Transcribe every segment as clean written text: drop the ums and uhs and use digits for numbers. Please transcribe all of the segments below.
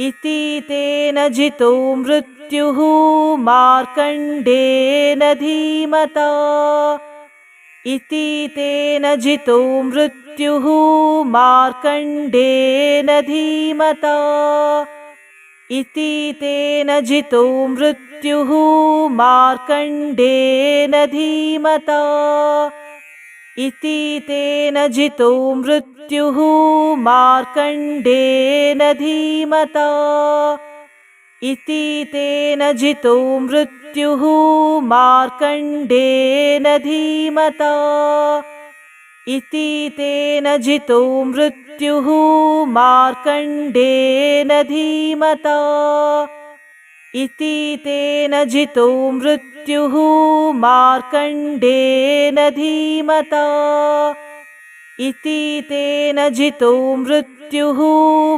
इति तेन जितो मृत्युः मार्कण्डेयेन धीमता। इति तेन जितो मृत्युः मार्कण्डेयेन धीमता। इति तेन जितो मृत्युः मार्कण्डेयेन धीमता। इति तेन जितो मृत्युः मार्कण्डेयेन धीमता। इति तेन जितो मृत्युः मार्कण्डेयेन धीमता। इति तेन जितो मृत्युः मार्कण्डेयेन धीमता। इति तेन जितो मृत्युः मार्कण्डेयेन धीमता। इति तेन जितो मृत्युः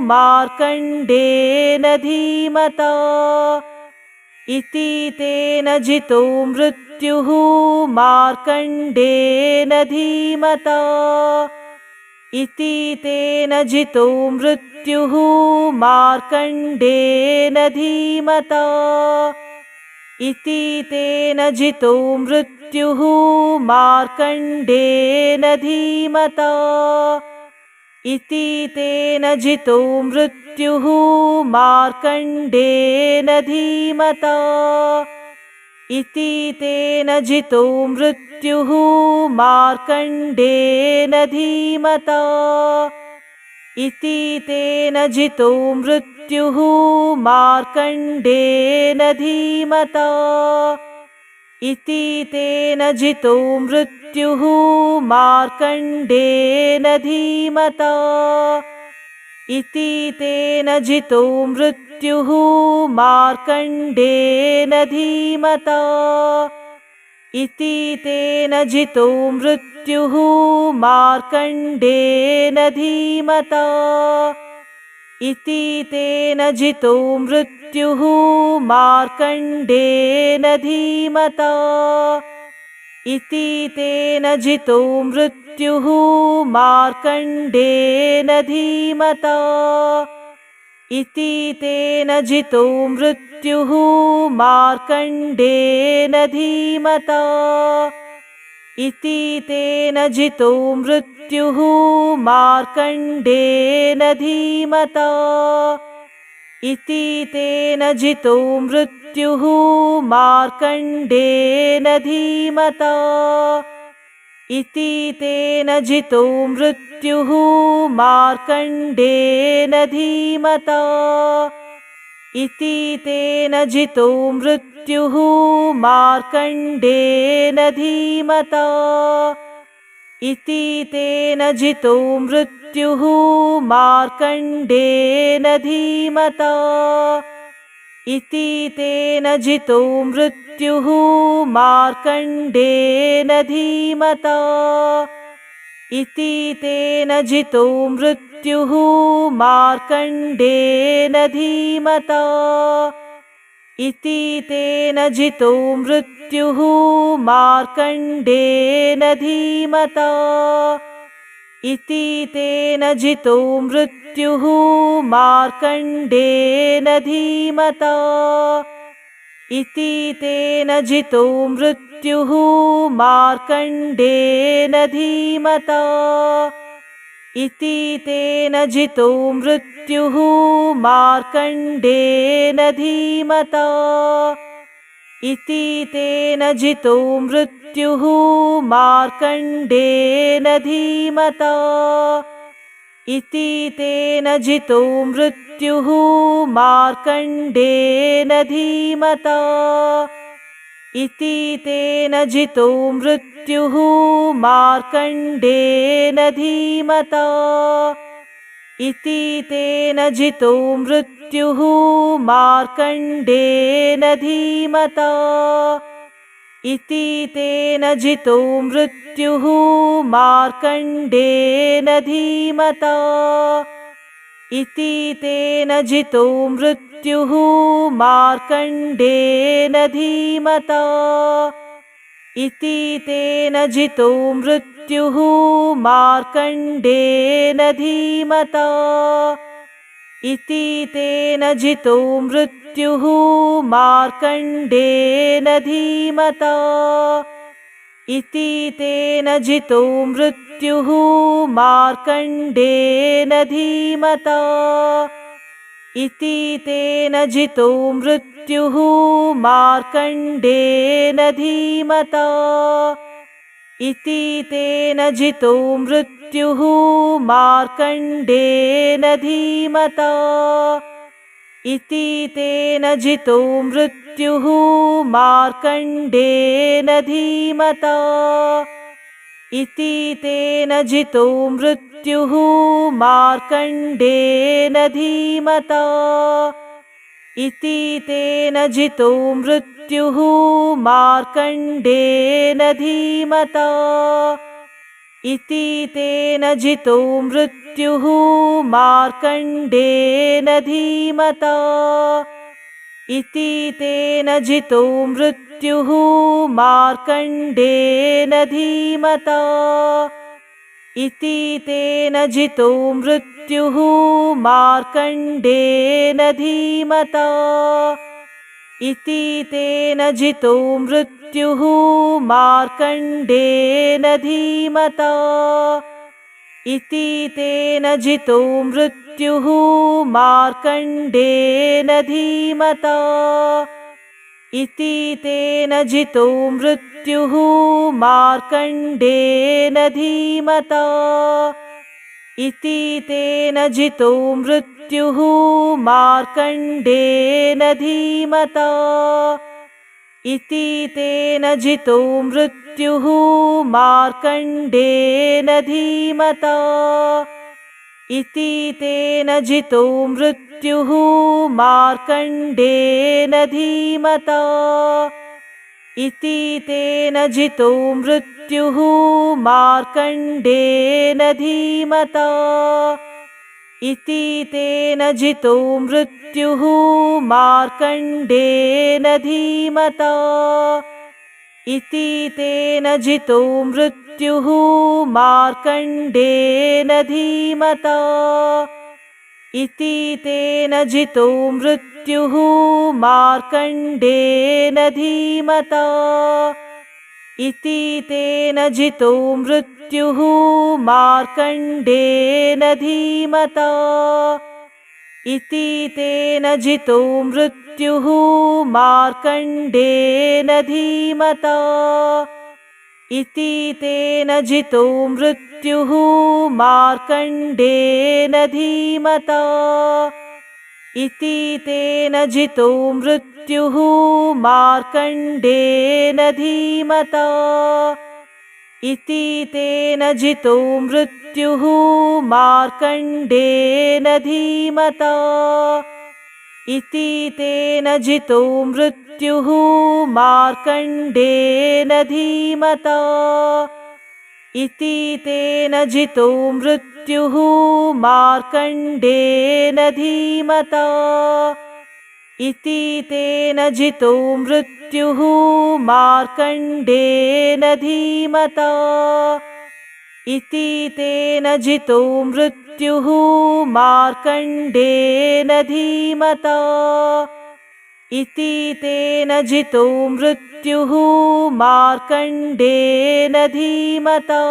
मार्कण्डेयेन धीमता। इति तेन जितो मृत्युः मार्कण्डेयेन धीमता। इति तेन जितो मृत्युः मार्कण्डेयेन धीमता। इति तेन जितो मृत्युः मार्कण्डेयेन धीमता। इति तेन जितो मृत्युः मार्कण्डेयेन धीमता। इति तेन जितो मृत्युः मार्कण्डेयेन धीमता। इति तेन जितो मृत्युः मार्कण्डेयेन धीमता। इति तेन जितो मृत्युः मार्कण्डेयेन धीमता। इति तेन जितो मृत्युः मार्कण्डेयेन धीमता। इति तेन जितो मृत्युः मार्कण्डेयेन धीमता। इति तेन जितो मृत्युः मार्कण्डेयेन धीमता। इति तेन जितो मृत्युः मार्कण्डेयेन धीमता। इति तेन जितो मृत्युः मार्कण्डेयेन धीमता। इति तेन जितो मृत्युः मार्कण्डेयेन धीमता। इति तेन जितो मृत्युः मार्कण्डेयेन धीमता। इति तेन जितो मृत्युः मार्कण्डेयेन धीमता। इति तेन जितो मृत्युः मार्कण्डेयेन धीमता। इति तेन जितो मृत्युः मार्कण्डेयेन धीमता। इति तेन जितो मृत्युः मार्कण्डेयेन धीमता। इति तेन जितो मृत्युः मार्कण्डेयेन धीमता। इति तेन जितो मृत्युः मार्कण्डेयेन धीमता। इति तेन जितो मृत्युः मार्कण्डेयेन धीमता। इति तेन जितो मृत्युः मार्कण्डेयेन धीमता। इति तेन जितो मृत्युः मार्कण्डेयेन धीमता। इति तेन जितो मृत्युः मार्कण्डेयेन धीमता। इति तेन जितो मृत्युः मार्कण्डेयेन धीमता। इति तेन जितो मृत्युः मार्कण्डेयेन धीमता। इति तेन जितो मृत्युः मार्कण्डेयेन धीमता। इति तेन जितो मृत्युः मार्कण्डेयेन धीमता। इति तेन जितो मृत्युः मार्कण्डेयेन धीमता। इति तेन जितो मृत्युः मार्कण्डेयेन धीमता। इति तेन जितो मृत्युः मार्कण्डेयेन धीमता। इति तेन जितो मृत्युः मार्कण्डेयेन धीमता। इति तेन जितो मृत्युः मार्कण्डेयेन धीमता। इति तेन जितो मृत्युः मार्कण्डेयेन धीमता। इति तेन जितो मृत्युः मार्कण्डेयेन धीमता। इति तेन जितो मृत्युः मार्कण्डेयेन धीमता। इति तेन जितो मृत्युः मार्कण्डेयेन धीमता। इति तेन जितो मृत्युः मार्कण्डेयेन धीमता। इति तेन जितो मृत्युः मार्कण्डेयेन धीमता। इति तेन जितो मृत्युः मार्कण्डेयेन धीमता। इति तेन जितो मृत्युः मार्कण्डेयेन धीमता। इति तेन जितो मृत्युः मार्कण्डेयेन धीमता। इति तेन जितो मृत्युः मार्कण्डेयेन धीमता। इति तेन जितो मृत्युः मार्कण्डेयेन धीमता। इति तेन जितो मृत्युः मार्कण्डेयेन धीमता। इति तेन जितो मृत्युः मार्कण्डेयेन धीमता। इति तेन जितो मृत्युः मार्कण्डेयेन धीमता। इति तेन जितो मृत्युः मार्कण्डेयेन धीमता। इति तेन जितो मृत्युः मार्कण्डेयेन धीमता। इति तेन जितो मृत्युः मार्कण्डेयेन धीमता। इति तेन जितो मृत्युः मार्कण्डेयेन धीमता। इति तेन जितो मृत्युः मार्कण्डेयेन धीमता। इति तेन जितो मृत्युः मार्कण्डेयेन धीमता। इति तेन जितो मृत्युः मार्कण्डेयेन धीमता। इति तेन जितो मृत्युः मार्कण्डेयेन धीमता। इति तेन जितो मृत्युः मार्कण्डेयेन धीमता। इति तेन जितो मृत्युः मार्कण्डेयेन धीमता। इति तेन जितो मृत्युः मार्कण्डेयेन धीमता। इति तेन जितो मृत्युः मार्कण्डेयेन धीमता। इति तेन जितो मृत्युः मार्कण्डेयेन धीमता।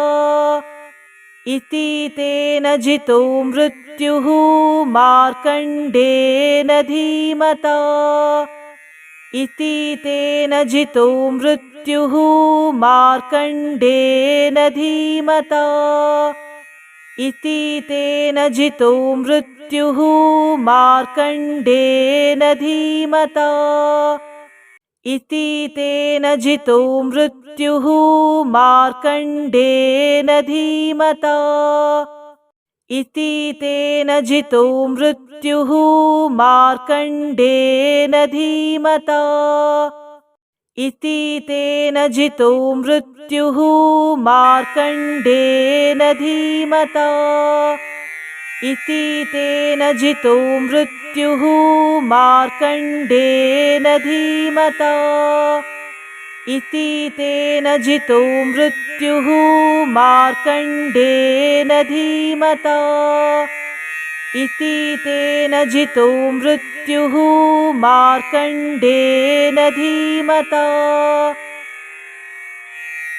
इति तेन जितो मृत्युः मार्कण्डेयेन धीमता। इति तेन जितो मृत्युः मार्कण्डेयेन धीमता। इति तेन जितो मृत्युः मार्कण्डेयेन धीमता। इति तेन जितो मृत्युः मार्कण्डेयेन धीमता। इति तेन जितो मृत्युः मार्कण्डेयेन धीमता। इति तेन जितो मृत्युः मार्कण्डेयेन धीमता। इति तेन जितो मृत्युः मार्कण्डेयेन धीमता। इति तेन जितो मृत्युः मार्कण्डेयेन धीमता। इति तेन जितो मृत्युः मार्कण्डेयेन धीमता।